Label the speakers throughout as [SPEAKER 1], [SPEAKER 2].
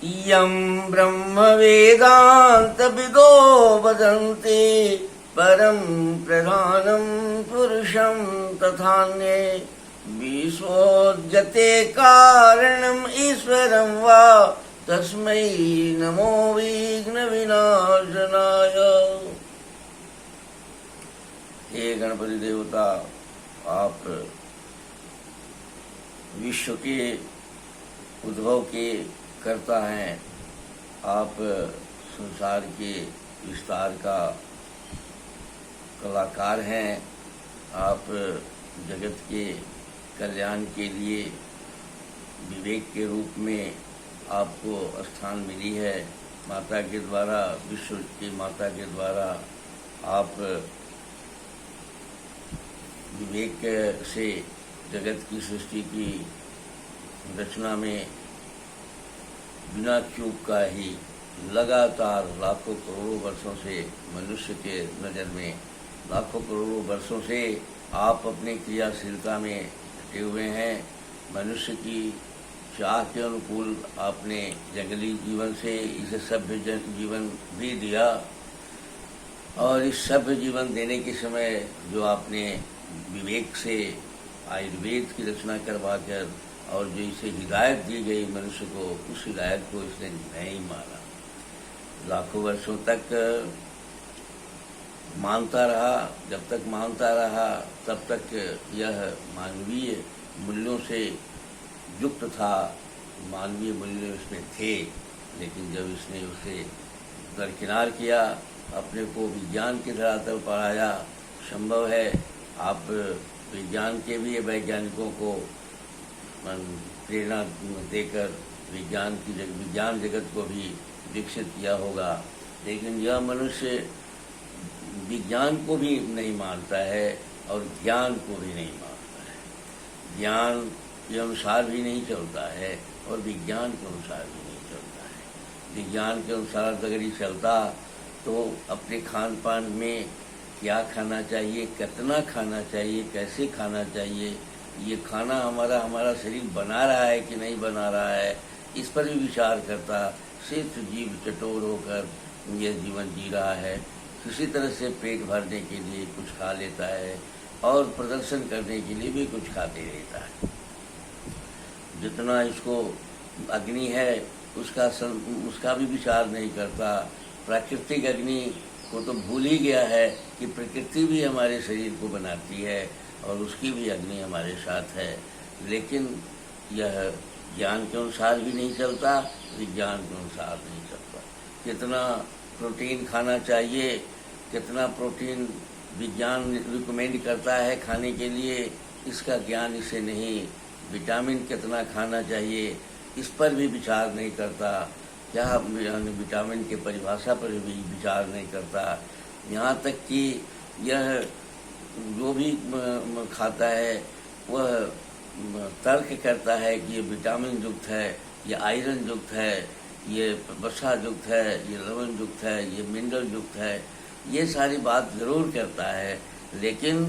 [SPEAKER 1] इयं ब्रह्म वेदांत विदो वदन्ति परं प्रधानं पुरुषं तथान्ये विश्वोद्यते कारणम् ईश्वरं वा तस्मै नमो विघ्न विनाशनाय। हे गणपति देवता, आप विश्व के उद्भव के करता हैं, आप संसार के विस्तार का कलाकार हैं, आप जगत के कल्याण के लिए विवेक के रूप में आपको स्थान मिली है। माता के द्वारा, विश्व की माता के द्वारा आप विवेक से जगत की सृष्टि की रचना में बिना चूक का ही लगातार लाखों करोड़ों वर्षों से, मनुष्य के नज़र में लाखों करोड़ों वर्षों से आप अपनी क्रियाशीलता में डटे हुए हैं। मनुष्य की चाह के अनुकूल आपने जंगली जीवन से इसे सभ्य जीवन भी दिया, और इस सभ्य जीवन देने के समय जो आपने विवेक से आयुर्वेद की रचना करवा कर और जो इसे हिदायत दी गई मनुष्य को, उस हिदायत को इसने नहीं माना। लाखों वर्षों तक मानता रहा, जब तक मानता रहा तब तक यह मानवीय मूल्यों से युक्त था, मानवीय मूल्य उसमें थे। लेकिन जब इसने उसे दरकिनार किया, अपने को विज्ञान की धरातल पर आया, संभव है आप विज्ञान के भी वैज्ञानिकों को प्रेरणा देकर विज्ञान जगत को भी विकसित किया होगा, लेकिन यह मनुष्य विज्ञान को भी नहीं मानता है और ज्ञान को भी नहीं मानता है। ज्ञान के अनुसार भी नहीं चलता है और विज्ञान के अनुसार भी नहीं चलता है। विज्ञान के अनुसार अगर ये चलता तो अपने खान पान में क्या खाना चाहिए, कितना खाना चाहिए, कैसे खाना चाहिए, ये खाना हमारा शरीर बना रहा है कि नहीं बना रहा है, इस पर भी विचार करता। सिर्फ जीव चटोर होकर यह जीवन जी रहा है, किसी तरह से पेट भरने के लिए कुछ खा लेता है और प्रदर्शन करने के लिए भी कुछ खाते रहता है। जितना इसको अग्नि है उसका भी विचार नहीं करता। प्राकृतिक अग्नि को तो भूल ही गया है कि प्रकृति भी हमारे शरीर को बनाती है और उसकी भी अग्नि हमारे साथ है। लेकिन यह ज्ञान के अनुसार भी नहीं चलता, विज्ञान के अनुसार नहीं चलता। कितना प्रोटीन खाना चाहिए, कितना प्रोटीन विज्ञान रिकमेंड करता है खाने के लिए, इसका ज्ञान इसे नहीं। विटामिन कितना खाना चाहिए, इस पर भी विचार नहीं करता। क्या विटामिन के परिभाषा पर भी विचार नहीं करता। यहाँ तक कि यह जो भी खाता है वह तर्क करता है कि ये विटामिन युक्त है, ये आयरन युक्त है, ये वसा युक्त है, ये लवण युक्त है, ये मिनरल युक्त है। ये सारी बात ज़रूर करता है, लेकिन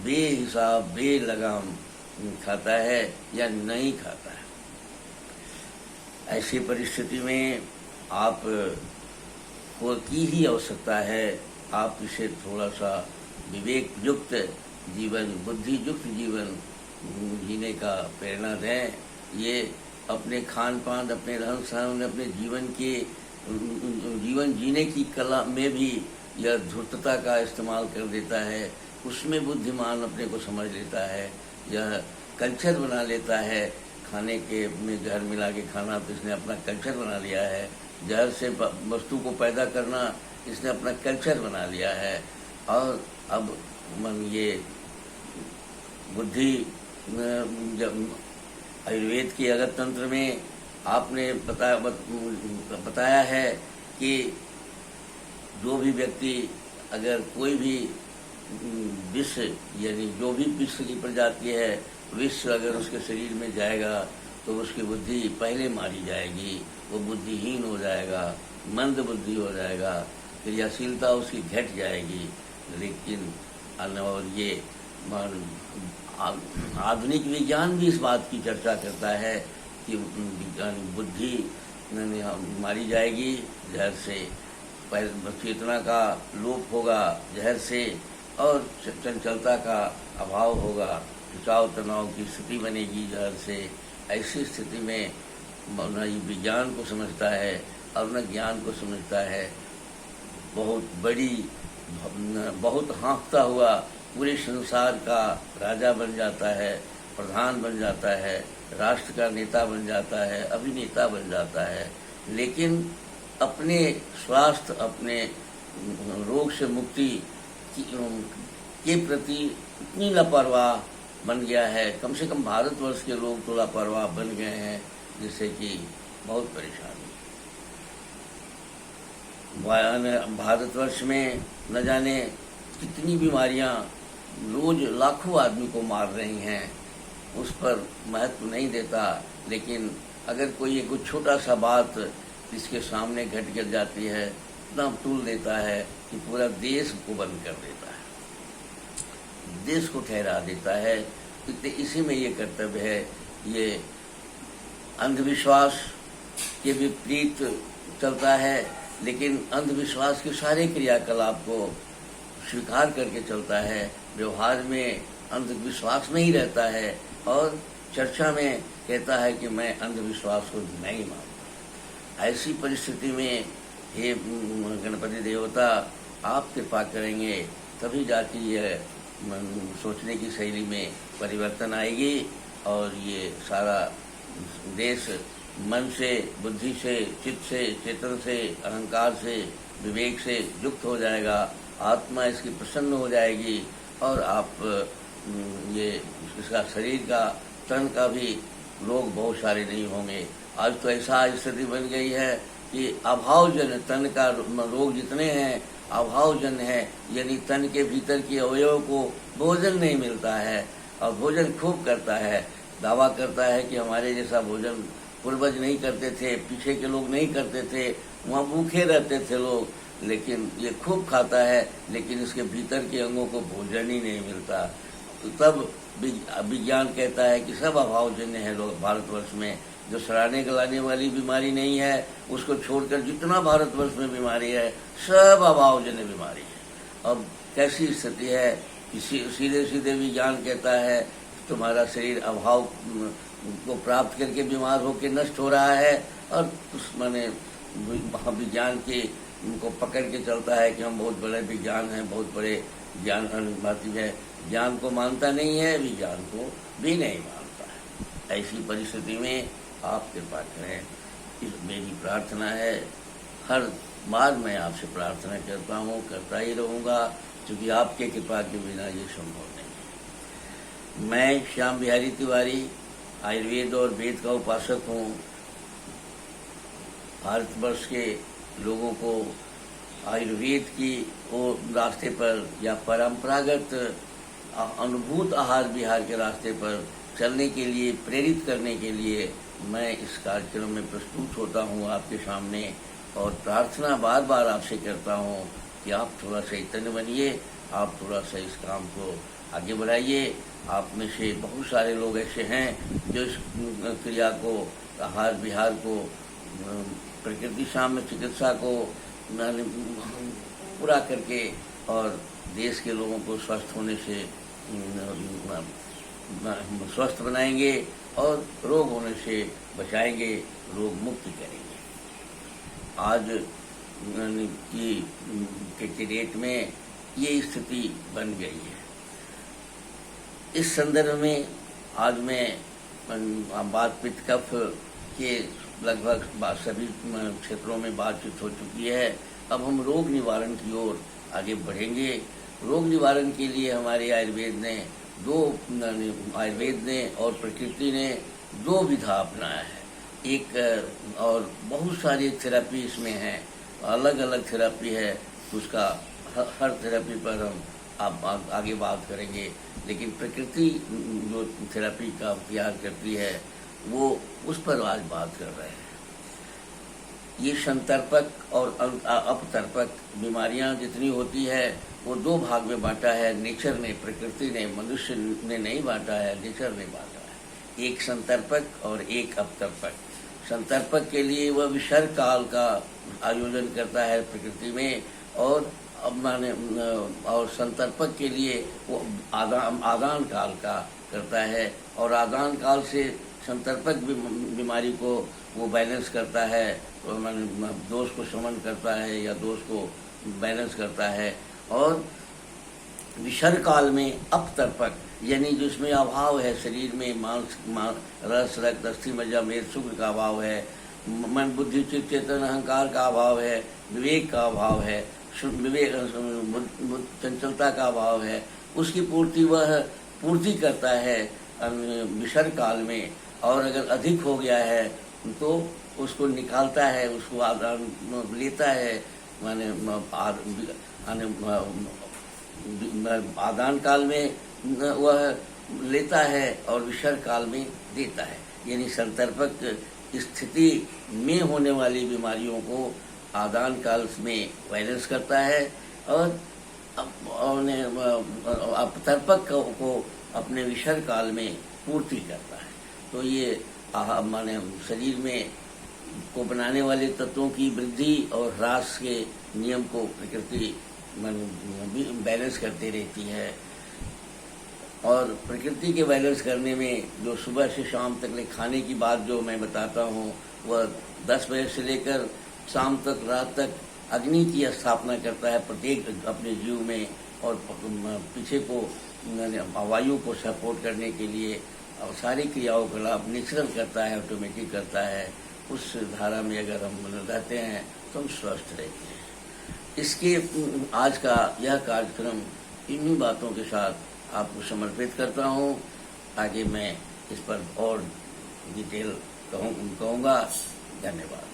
[SPEAKER 1] बेहिसाब बेलगाम खाता है या नहीं खाता है। ऐसी परिस्थिति में आप को की ही आवश्यकता है, आप इसे थोड़ा सा विवेक युक्त जीवन, बुद्धि युक्त जीवन जीने का प्रेरणा दें। ये अपने खान पान, अपने रहन सहन, अपने जीवन जीने की कला में भी यह धूर्तता का इस्तेमाल कर देता है। उसमें बुद्धिमान अपने को समझ लेता है, यह कल्चर बना लेता है। खाने के में जहर मिला के खाना तो इसने अपना कल्चर बना लिया है। जहर से वस्तु को पैदा करना इसने अपना कल्चर बना लिया है। और अब ये बुद्धि जब आयुर्वेद के अगत तंत्र में आपने बताया है कि जो भी व्यक्ति अगर कोई भी विष यानी जो भी विष की प्रजाति है, विष अगर उसके शरीर में जाएगा तो उसकी बुद्धि पहले मारी जाएगी, वो बुद्धिहीन हो जाएगा, मंद बुद्धि हो जाएगा, क्रियाशीलता उसकी घट जाएगी। लेकिन और ये आधुनिक विज्ञान भी इस बात की चर्चा करता है कि बुद्धि मारी जाएगी जहर से, चेतना का लोप होगा जहर से, और चंचलता का अभाव होगा, खिंचाव तनाव की स्थिति बनेगी जहर से। ऐसी स्थिति में न विज्ञान को समझता है और न ज्ञान को समझता है। बहुत हाँफता हुआ पूरे संसार का राजा बन जाता है, प्रधान बन जाता है, राष्ट्र का नेता बन जाता है, अभिनेता बन जाता है, लेकिन अपने स्वास्थ्य, अपने रोग से मुक्ति के प्रति इतनी लापरवाह बन गया है। कम से कम भारतवर्ष के लोग तो लापरवाह बन गए हैं, जिससे कि बहुत परेशानी। भारतवर्ष में न जाने कितनी बीमारियां रोज लाखों आदमी को मार रही हैं, उस पर महत्व नहीं देता। लेकिन अगर कोई एक छोटा सा बात इसके सामने घट गिर जाती है, इतना तूल देता है कि पूरा देश को बंद कर देता है, देश को ठहरा देता है। इसी में ये कर्तव्य है। ये अंधविश्वास के विपरीत चलता है, लेकिन अंधविश्वास के सारे क्रियाकलाप को स्वीकार करके चलता है। व्यवहार में अंधविश्वास में ही रहता है और चर्चा में कहता है कि मैं अंधविश्वास को नहीं मानता। ऐसी परिस्थिति में हे गणपति देवता, आप कृपा करेंगे तभी जाके ये सोचने की शैली में परिवर्तन आएगी और ये सारा देश मन से, बुद्धि से, चित्त से, चेतन से, अहंकार से, विवेक से युक्त हो जाएगा। आत्मा इसकी प्रसन्न हो जाएगी और आप ये इसका शरीर का, तन का भी रोग बहुत सारे नहीं होंगे। आज तो ऐसा स्थिति बन गई है कि अभावजन तन का रोग जितने हैं अभावजन है, यानी तन के भीतर के अवयव को भोजन नहीं मिलता है और भोजन खूब करता है। दावा करता है कि हमारे जैसा भोजन पूर्वज नहीं करते थे, पीछे के लोग नहीं करते थे, वहाँ भूखे रहते थे लोग, लेकिन ये खूब खाता है, लेकिन इसके भीतर के अंगों को भोजन ही नहीं मिलता। तो तब विज्ञान कहता है कि सब अभावजन्य है लोग भारतवर्ष में। जो सराहने गलाने वाली बीमारी नहीं है, उसको छोड़कर जितना भारतवर्ष में बीमारी है सब अभावजन्य बीमारी है। अब कैसी स्थिति है कि सीधे सीधे विज्ञान कहता है तुम्हारा शरीर अभाव को प्राप्त करके बीमार होकर नष्ट हो रहा है, और माने विज्ञान के उनको पकड़ के चलता है कि हम बहुत बड़े विज्ञान हैं, बहुत बड़े ज्ञान अनुभाती है। ज्ञान को मानता नहीं है, विज्ञान को भी नहीं मानता है। ऐसी परिस्थिति में आप कृपा करें, मेरी प्रार्थना है। हर बार मैं आपसे प्रार्थना करता हूँ, करता ही रहूँगा, क्योंकि आपके कृपा के बिना ये संभव नहीं है। मैं श्याम बिहारी तिवारी आयुर्वेद और वेद का उपासक हूँ। भारतवर्ष के लोगों को आयुर्वेद की रास्ते पर या परंपरागत अनुभूत आहार विहार के रास्ते पर चलने के लिए, प्रेरित करने के लिए मैं इस कार्यक्रम में प्रस्तुत होता हूँ आपके सामने, और प्रार्थना बार बार आपसे करता हूँ कि आप थोड़ा चैतन्य बनिए, आप थोड़ा सा इस काम को आगे बढ़ाइए। आप में से बहुत सारे लोग ऐसे हैं जो इस क्रिया को, आहार विहार को, प्रकृति साम्य चिकित्सा को पूरा करके और देश के लोगों को स्वस्थ होने से स्वस्थ बनाएंगे और रोग होने से बचाएंगे, रोग मुक्त करेंगे। आज की डेट में ये स्थिति बन गई है। इस संदर्भ में आज मैं बात पित्त कफ के लगभग सभी क्षेत्रों में बातचीत हो चुकी है। अब हम रोग निवारण की ओर आगे बढ़ेंगे। रोग निवारण के लिए हमारे आयुर्वेद ने और प्रकृति ने दो विधा अपनाया है। एक और बहुत सारी थेरेपी इसमें है, अलग अलग थेरेपी है, उसका हर थेरेपी पर हम आप आगे बात करेंगे। लेकिन प्रकृति जो थेरेपी का अख्तियार करती है वो उस पर आज बात कर रहे हैं। ये संतर्पक और अपतर्पक बीमारियां जितनी होती है वो दो भाग में बांटा है। नेचर ने, प्रकृति ने, मनुष्य ने नहीं बांटा है, नेचर ने बांटा है। एक संतर्पक और एक अपतर्पक। संतर्पक के लिए वह विसर्ग काल का आयोजन करता है प्रकृति में, और और संतर्पक के लिए वो आदान काल का करता है, और आदान काल से संतर्पक बीमारी को वो बैलेंस करता है, दोष को शमन करता है या दोष को बैलेंस करता है। और विसर्ग काल में अपतर्पक यानी जिसमें अभाव है शरीर में, रस रक्त अस्थि मज्जा मेद शुक्र का अभाव है, मन बुद्धि चित्त चेतन अहंकार का अभाव है, विवेक का अभाव है, विवेक चंचलता का अभाव है, उसकी वह पूर्ति करता है विसर्ग काल में। और अगर अधिक हो गया है तो उसको निकालता है, उसको आदान लेता है, आदान काल में वह लेता है और विसर्ग काल में देता है। यानी संतर्पक स्थिति में होने वाली बीमारियों को आदान काल में बैलेंस करता है, और अपतर्पक को अपने विसर्ग काल में पूर्ति करता है। तो ये शरीर में को बनाने वाले तत्वों की वृद्धि और ह्रास के नियम को प्रकृति बैलेंस करते रहती है। और प्रकृति के बैलेंस करने में जो सुबह से शाम तक खाने की बात जो मैं बताता हूँ, वह 10 बजे से लेकर शाम तक रात तक अग्नि की स्थापना करता है प्रत्येक अपने जीव में, और पीछे को वायु को सपोर्ट करने के लिए और सारी क्रियाओं का लाभ नेचुरल करता है, ऑटोमेटिक करता है। उस धारा में अगर हम रहते हैं तो हम स्वस्थ रहते हैं। इसके आज का यह कार्यक्रम इन्हीं बातों के साथ आपको समर्पित करता हूँ। आगे मैं इस पर और डिटेल कहूँगा। धन्यवाद।